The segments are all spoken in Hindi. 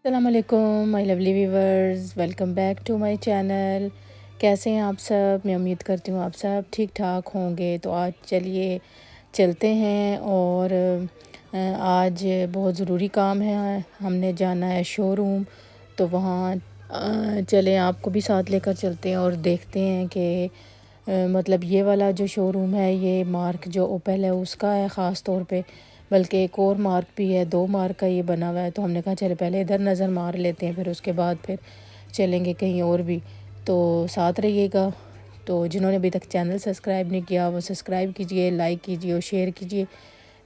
अस्सलाम वालेकुम my lovely viewers, welcome back to my channel. कैसे हैं आप सब? मैं उम्मीद करती हूँ आप सब ठीक ठाक होंगे। तो आज चलिए चलते हैं और आज बहुत ज़रूरी काम है, हमने जाना है शोरूम। तो वहाँ चलें, आपको भी साथ लेकर चलते हैं और देखते हैं कि मतलब ये वाला जो शोरूम है, ये मार्क जो ओपेल है उसका है ख़ास तौर पे, बल्कि एक और मार्क भी है, 2 मार्क का ये बना हुआ है। तो हमने कहा चले पहले इधर नज़र मार लेते हैं, फिर उसके बाद फिर चलेंगे कहीं और भी। तो साथ रहिएगा। तो जिन्होंने अभी तक चैनल सब्सक्राइब नहीं किया वो सब्सक्राइब कीजिए, लाइक कीजिए और शेयर कीजिए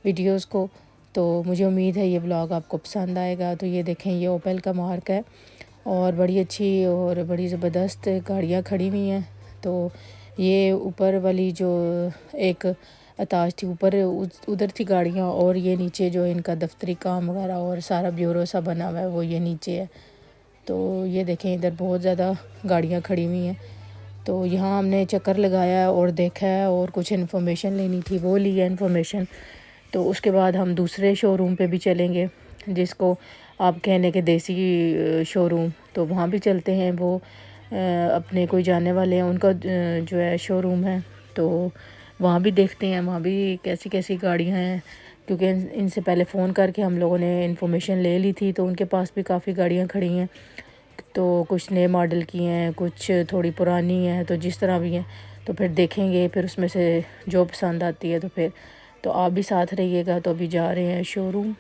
वीडियोस को। तो मुझे उम्मीद है ये व्लॉग आपको पसंद आएगा। तो ये देखें, ये ओपेल का मार्क है और बड़ी अच्छी और बड़ी ज़बरदस्त गाड़ियाँ खड़ी हुई हैं। तो ये ऊपर वाली जो एक अताज थी, ऊपर उधर थी गाड़ियाँ, और ये नीचे जो इनका दफ्तरी काम वगैरह और सारा ब्यूरो सा बना हुआ है वो ये नीचे है। तो ये देखें, इधर बहुत ज़्यादा गाड़ियाँ खड़ी हुई हैं। तो यहाँ हमने चक्कर लगाया है और देखा है और कुछ इन्फॉर्मेशन लेनी थी, वो ली है इन्फॉर्मेशन। तो उसके बाद हम दूसरे शोरूम पे भी चलेंगे, जिसको आप कहने के देसी शोरूम। तो वहाँ भी चलते हैं, वो अपने कोई जाने वाले हैं, उनका जो है शोरूम है। तो वहाँ भी देखते हैं, वहाँ भी कैसी कैसी गाड़ियाँ हैं, क्योंकि इनसे पहले फ़ोन करके हम लोगों ने इन्फॉर्मेशन ले ली थी। तो उनके पास भी काफ़ी गाड़ियाँ खड़ी हैं, तो कुछ नए मॉडल की हैं, कुछ थोड़ी पुरानी हैं। तो जिस तरह भी हैं तो फिर देखेंगे, फिर उसमें से जो पसंद आती है तो फिर तो आप भी साथ रहिएगा। तो अभी जा रहे हैं शोरूम।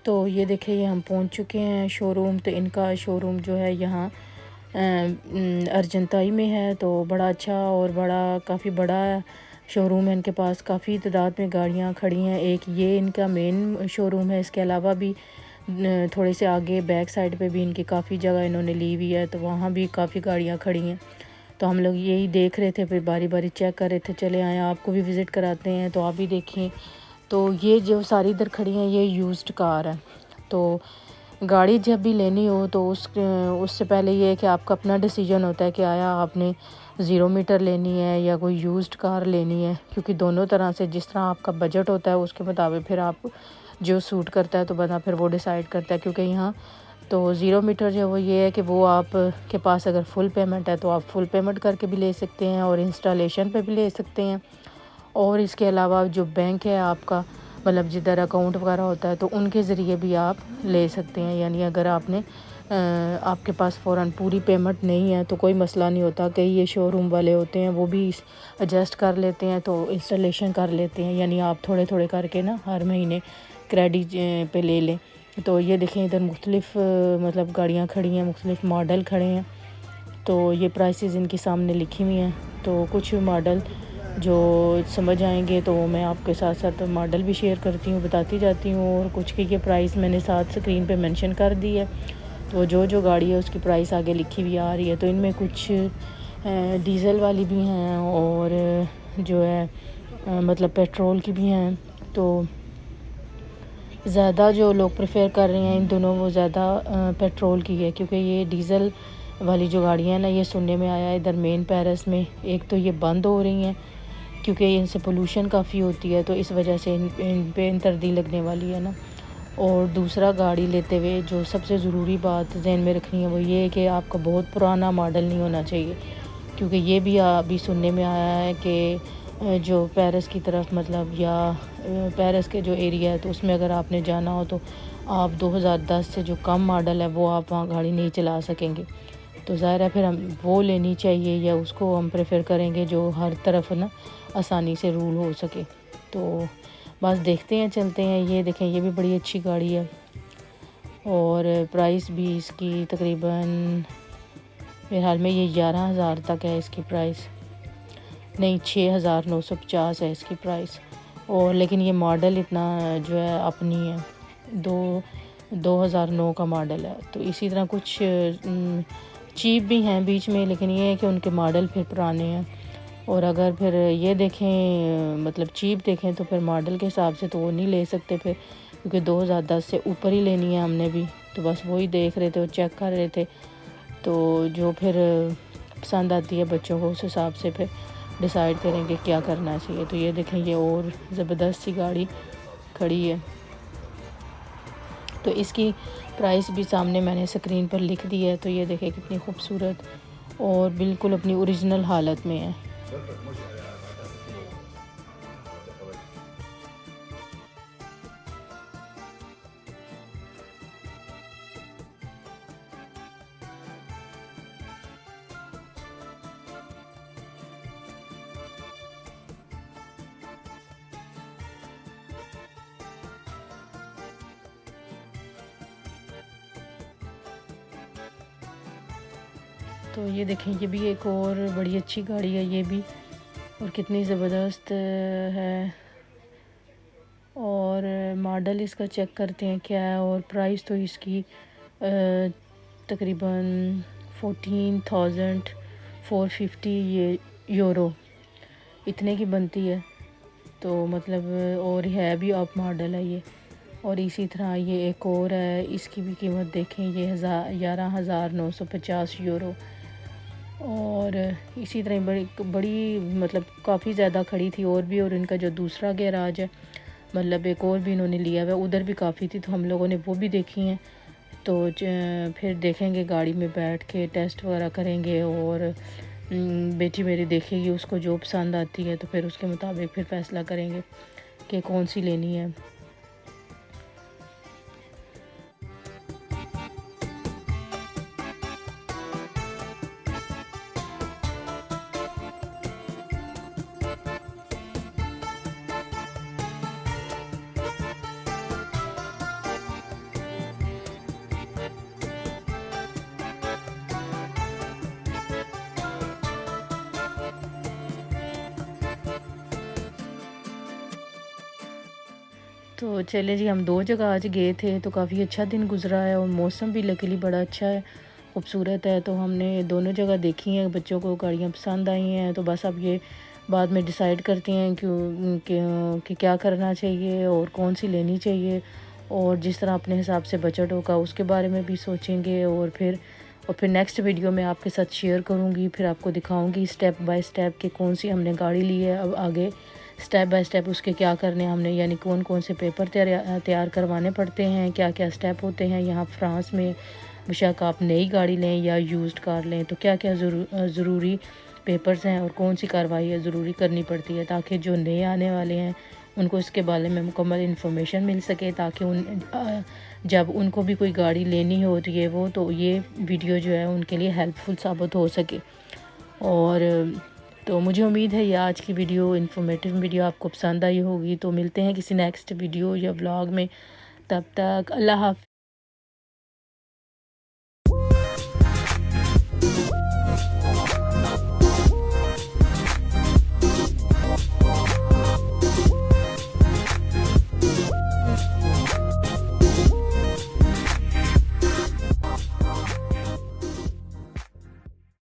तो ये देखिए, ये हम पहुंच चुके हैं शोरूम। तो इनका शोरूम जो है यहाँ अर्जंताई में है। तो बड़ा अच्छा और बड़ा काफ़ी बड़ा शोरूम है। इनके पास काफ़ी तादाद में गाड़ियाँ खड़ी हैं। एक ये इनका मेन शोरूम है, इसके अलावा भी थोड़े से आगे बैक साइड पे भी इनकी काफ़ी जगह इन्होंने ली हुई है, तो वहाँ भी काफ़ी गाड़ियाँ खड़ी हैं। तो हम लोग यही देख रहे थे, फिर बारी बारी चेक कर रहे थे। चले आए, आपको भी विज़िट कराते हैं, तो आप भी देखिए। तो ये जो सारी इधर खड़ी हैं ये यूज्ड कार है। तो गाड़ी जब भी लेनी हो तो उससे पहले ये है कि आपका अपना डिसीजन होता है कि आया आपने 0 मीटर लेनी है या कोई यूज्ड कार लेनी है, क्योंकि दोनों तरह से जिस तरह आपका बजट होता है उसके मुताबिक फिर आप जो सूट करता है तो बंदा फिर वो डिसाइड करता है। क्योंकि यहाँ तो 0 मीटर जो वो ये है कि वो आप के पास अगर फुल पेमेंट है तो आप फुल पेमेंट करके भी ले सकते हैं और इंस्टॉलेशन पे भी ले सकते हैं। और इसके अलावा जो बैंक है आपका, मतलब जिधर अकाउंट वगैरह होता है, तो उनके ज़रिए भी आप ले सकते हैं। यानी अगर आपने आपके पास फ़ौरन पूरी पेमेंट नहीं है तो कोई मसला नहीं होता। कई ये शोरूम वाले होते हैं वो भी एडजस्ट कर लेते हैं, तो इंस्टॉलेशन कर लेते हैं। यानी आप थोड़े थोड़े करके ना हर महीने क्रेडिट पे ले लें। तो ये देखें, इधर मुख्तलिफ़ मतलब गाड़ियाँ खड़ी हैं, मुख्तलिफ़ मॉडल खड़े हैं। तो ये प्राइसेस इनके सामने लिखी हुई हैं। तो कुछ मॉडल जो समझ आएंगे तो मैं आपके साथ साथ मॉडल भी शेयर करती हूँ, बताती जाती हूँ। और कुछ की प्राइस मैंने साथ स्क्रीन पे मेंशन कर दी है। तो जो जो गाड़ी है उसकी प्राइस आगे लिखी हुई आ रही है। तो इनमें कुछ डीज़ल वाली भी हैं और जो है मतलब पेट्रोल की भी हैं। तो ज़्यादा जो लोग प्रेफर कर रहे हैं इन दोनों, वो ज़्यादा पेट्रोल की है, क्योंकि ये डीज़ल वाली जो गाड़ियाँ हैं ना, ये सुनने में आया है इधर मेन पेरिस में एक तो ये बंद हो रही हैं क्योंकि इनसे पोल्यूशन काफ़ी होती है। तो इस वजह से इन पे तरदी लगने वाली है ना। और दूसरा, गाड़ी लेते हुए जो सबसे ज़रूरी बात जहन में रखनी है वो ये है कि आपका बहुत पुराना मॉडल नहीं होना चाहिए, क्योंकि ये भी अभी सुनने में आया है कि जो पेरिस की तरफ मतलब या पेरिस के जो एरिया है तो उसमें अगर आपने जाना हो तो आप 2010 से जो कम मॉडल है वो आप वहाँ गाड़ी नहीं चला सकेंगे। तो ज़ाहिर है फिर हम वो लेनी चाहिए या उसको हम प्रेफर करेंगे जो हर तरफ ना आसानी से रूल हो सके। तो बस देखते हैं, चलते हैं। ये देखें, ये भी बड़ी अच्छी गाड़ी है और प्राइस भी इसकी तकरीबन मेरे हाल में ये 11,000 तक है इसकी प्राइस, नहीं 6,950 है इसकी प्राइस। और लेकिन ये मॉडल इतना जो है अपनी है, 2009 का मॉडल है। तो इसी तरह कुछ चीप भी हैं बीच में, लेकिन ये है कि उनके मॉडल फिर पुराने हैं। और अगर फिर ये देखें मतलब चीप देखें तो फिर मॉडल के हिसाब से तो वो नहीं ले सकते फिर, क्योंकि 2010 से ऊपर ही लेनी है हमने भी। तो बस वही देख रहे थे और चेक कर रहे थे, तो जो फिर पसंद आती है बच्चों को उस हिसाब से फिर डिसाइड करेंगे क्या करना चाहिए। तो ये देखें, ये और ज़बरदस्त सी गाड़ी खड़ी है। तो इसकी प्राइस भी सामने मैंने स्क्रीन पर लिख दी है। तो ये देखें कितनी खूबसूरत और बिल्कुल अपनी ओरिजिनल हालत में है। तो ये देखें, ये भी एक और बड़ी अच्छी गाड़ी है ये भी, और कितनी ज़बरदस्त है। और मॉडल इसका चेक करते हैं क्या है। और प्राइस तो इसकी तकरीबन 14,450 ये यूरो इतने की बनती है। तो मतलब और है भी अप मॉडल है ये। और इसी तरह ये एक और है, इसकी भी कीमत देखें, ये 11,950 यूरो। और इसी तरह बड़ी बड़ी मतलब काफ़ी ज़्यादा खड़ी थी और भी। और इनका जो दूसरा गैराज है, मतलब एक और भी इन्होंने लिया हुआ है, उधर भी काफ़ी थी, तो हम लोगों ने वो भी देखी हैं। तो फिर देखेंगे, गाड़ी में बैठ के टेस्ट वगैरह करेंगे और बेटी मेरी देखेगी, उसको जो पसंद आती है तो फिर उसके मुताबिक फिर फ़ैसला करेंगे कि कौन सी लेनी है। तो चले जी, हम 2 जगह आज गए थे, तो काफ़ी अच्छा दिन गुज़रा है और मौसम भी लकीली बड़ा अच्छा है, खूबसूरत है। तो हमने दोनों जगह देखी हैं, बच्चों को गाड़ियाँ पसंद आई हैं। तो बस अब ये बाद में डिसाइड करते हैं कि क्या करना चाहिए और कौन सी लेनी चाहिए। और जिस तरह अपने हिसाब से बजट होगा उसके बारे में भी सोचेंगे। और फिर नेक्स्ट वीडियो में आपके साथ शेयर करूँगी, फिर आपको दिखाऊँगी स्टेप बाय स्टेप कि कौन सी हमने गाड़ी ली है। अब आगे स्टेप बाय स्टेप उसके क्या करने हमने, यानी कौन कौन से पेपर तैयार करवाने पड़ते हैं, क्या क्या स्टेप होते हैं यहाँ फ्रांस में। बेशक आप नई गाड़ी लें या यूज्ड कार लें, तो क्या क्या ज़रूरी पेपर्स हैं और कौन सी कार्रवाई ज़रूरी करनी पड़ती है, ताकि जो नए आने वाले हैं उनको इसके बारे में मुकम्मल इन्फॉर्मेशन मिल सके, ताकि जब उनको भी कोई गाड़ी लेनी होती है वो, तो ये वीडियो जो है उनके लिए हेल्पफुल साबित हो सके। और तो मुझे उम्मीद है ये आज की वीडियो इन्फॉर्मेटिव वीडियो आपको पसंद आई होगी। तो मिलते हैं किसी नेक्स्ट वीडियो या व्लॉग में, तब तक अल्लाह हाफ़िज़।